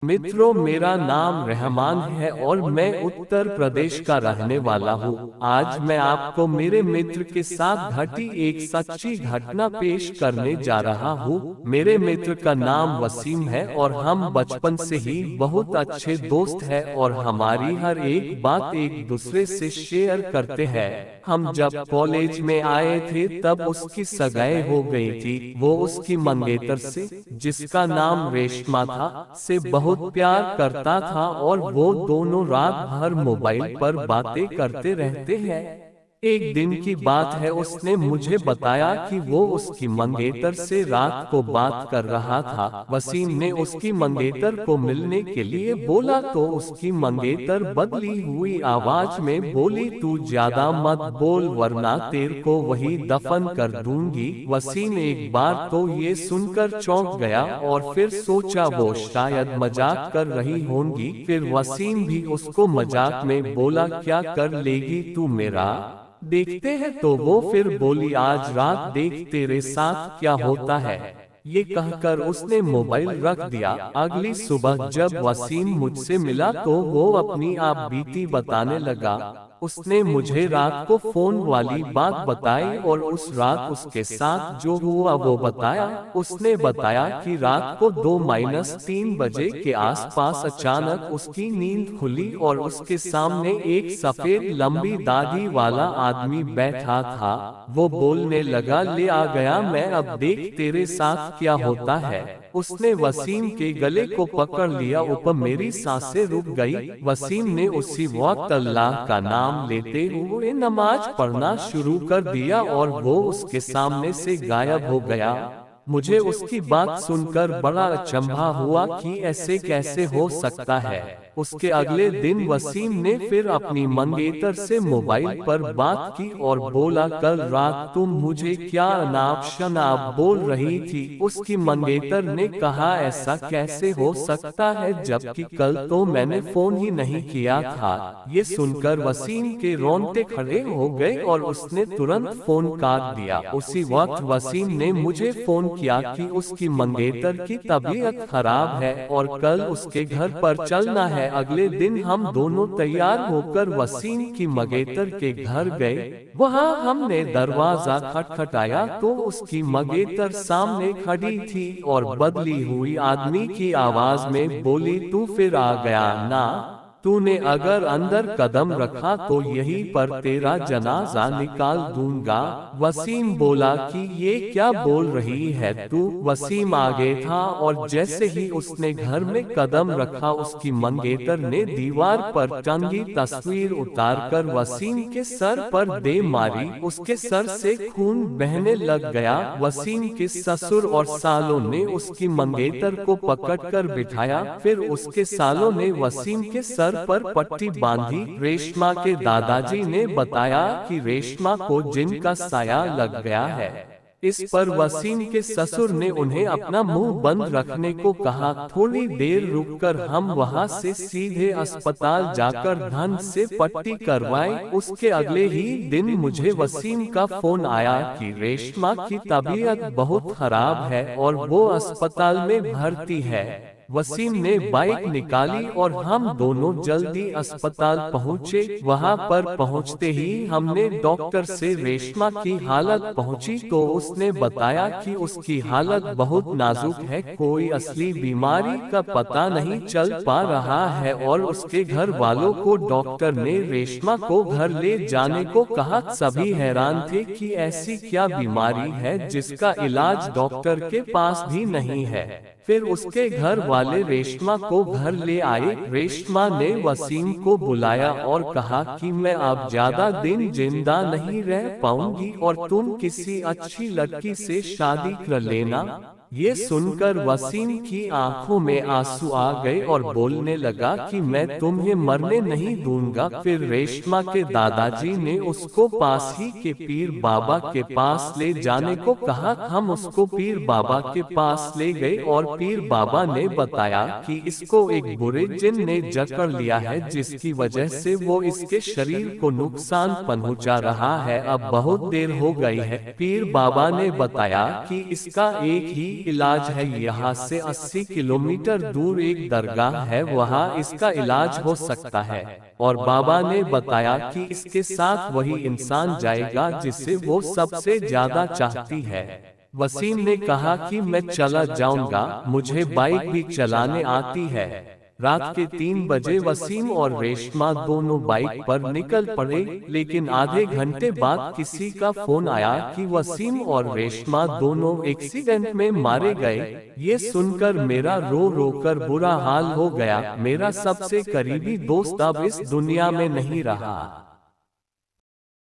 मित्रों, मेरा नाम रहमान है और मैं उत्तर प्रदेश का रहने वाला हूँ। आज मैं आपको मेरे मित्र के साथ घटी एक सच्ची घटना पेश करने जा रहा हूँ। मेरे मित्र का नाम वसीम है और हम बचपन से ही बहुत अच्छे दोस्त हैं और हमारी हर एक बात एक दूसरे से शेयर करते हैं। हम जब कॉलेज में आए थे तब उसकी सगाई हो गई थी। वो उसकी मंगेतर से, जिसका नाम रेशमा था, से बहुत प्यार करता था और वो दोनों रात भर मोबाइल पर बातें करते रहते हैं। एक दिन की बात है, उसने मुझे बताया कि वो उसकी मंगेतर से रात को बात कर रहा था। वसीम ने उसकी मंगेतर को मिलने के लिए बोला तो उसकी मंगेतर बदली हुई आवाज में बोली, तू ज्यादा मत बोल वरना तेरे को वही दफन कर दूंगी। वसीम एक बार तो ये सुनकर चौंक गया और फिर सोचा वो शायद मजाक कर रही होंगी। फिर वसीम भी उसको मजाक में बोला, क्या कर लेगी तू मेरा, देखते हैं। तो वो फिर बोली, आज रात देख तेरे साथ क्या होता है। ये कहकर उसने मोबाइल रख दिया। अगली सुबह जब वसीम मुझसे मिला तो वो अपनी आप बीती बताने लगा। उसने मुझे रात को फोन वाली बात बताई और उस रात उसके साथ जो हुआ वो बताया। उसने बताया कि रात को 2-3 बजे के आसपास अचानक उसकी नींद खुली और उसके सामने एक सफेद लंबी दाढ़ी वाला आदमी बैठा था। वो बोलने लगा, ले आ गया मैं, अब देख तेरे साथ क्या होता है। उसने वसीम के गले को पकड़ लिया। ऊपर मेरी सांसें रुक गई। वसीम ने उसी वक्त अल्लाह का नाम लेते हुए नमाज पढ़ना शुरू कर दिया और वो उसके सामने से गायब हो गया। मुझे उसकी बात सुनकर बड़ा अचंभा हुआ कि ऐसे कैसे हो सकता है। उसके अगले दिन वसीम ने फिर अपनी मंगेतर से मोबाइल पर बात की और बोला, कल रात तुम मुझे क्या अनाप शनाप बोल रही थी। उसकी मंगेतर ने कहा, ऐसा कैसे हो सकता है जबकि कल तो मैंने फोन ही नहीं किया था। ये सुनकर वसीम के रोंगटे खड़े हो गए और उसने तुरंत फोन काट दिया। उसी वक्त वसीम ने मुझे फोन किया कि उसकी मंगेतर की तबीयत खराब है और कल उसके घर पर चलना है। अगले दिन हम दोनों तैयार होकर वसीम की मंगेतर के घर गए। वहां हमने दरवाजा खटखटाया तो उसकी मंगेतर सामने खड़ी थी और बदली हुई आदमी की आवाज में बोली, तू फिर आ गया ना। तूने अगर अंदर कदम रखा तो यहीं पर तेरा जनाजा निकाल दूंगा। वसीम बोला कि ये क्या बोल रही है तू। वसीम आगे था और जैसे ही उसने घर में कदम रखा उसकी मंगेतर ने दीवार पर टंगी तस्वीर उतारकर वसीम के सर पर दे मारी। उसके सर से खून बहने लग गया। वसीम के ससुर और सालों ने उसकी मंगेतर को पकड़कर बिठाया। फिर उसके सालों ने वसीम के सर पर पट्टी बांधी। रेशमा के दादाजी ने बताया कि रेशमा को जिन का साया लग गया है। इस पर वसीम के ससुर ने उन्हें अपना मुंह बंद रखने को कहा। थोड़ी देर रुककर हम वहां से सीधे अस्पताल जाकर धन से पट्टी करवाई। उसके अगले ही दिन मुझे वसीम का फोन आया कि रेशमा की तबीयत बहुत खराब है और वो अस्पताल में भर्ती है। वसीम ने बाइक निकाली और हम दोनों जल्दी अस्पताल पहुँचे। वहां पर पहुँचते ही हमने डॉक्टर से रेशमा की हालत पूछी तो उसने बताया कि उसकी हालत बहुत नाजुक है, कोई असली बीमारी का पता नहीं चल पा रहा है और उसके घर वालों को डॉक्टर ने रेशमा को घर ले जाने को कहा। सभी हैरान थे कि ऐसी क्या बीमारी है जिसका इलाज डॉक्टर के पास भी नहीं है। फिर उसके घर वाले रेशमा को घर ले आए। रेशमा ने वसीम को बुलाया और कहा कि मैं अब ज्यादा दिन जिंदा नहीं रह पाऊंगी और तुम किसी अच्छी लड़की से शादी कर लेना। ये सुनकर वसीम की आंखों में आंसू आ गए और बोलने लगा कि मैं तुम्हें मरने नहीं दूंगा। फिर रेशमा के दादाजी ने उसको पास ही के पीर बाबा के पास ले जाने को कहा। हम उसको पीर बाबा के पास ले गए और पीर बाबा ने बताया कि इसको एक बुरे जिन ने जकड़ लिया है जिसकी वजह से वो इसके शरीर को नुकसान पहुंचा रहा है। अब बहुत देर हो गई है। पीर बाबा ने बताया कि इसका एक ही इलाज है। यहाँ से 80 किलोमीटर दूर एक दरगाह है, वहाँ इसका इलाज हो सकता है। और बाबा ने बताया कि इसके साथ वही इंसान जाएगा जिसे वो सबसे ज्यादा चाहती है। वसीम ने कहा कि मैं चला जाऊंगा, मुझे बाइक भी चलाने आती है। रात के 3 बजे वसीम और रेशमा दोनों बाइक पर निकल पड़े, लेकिन आधे घंटे बाद किसी का फोन आया कि वसीम और रेशमा दोनों एक्सीडेंट में मारे गए। ये सुनकर मेरा रो रो कर बुरा हाल हो गया। मेरा सबसे करीबी दोस्त अब इस दुनिया में नहीं रहा।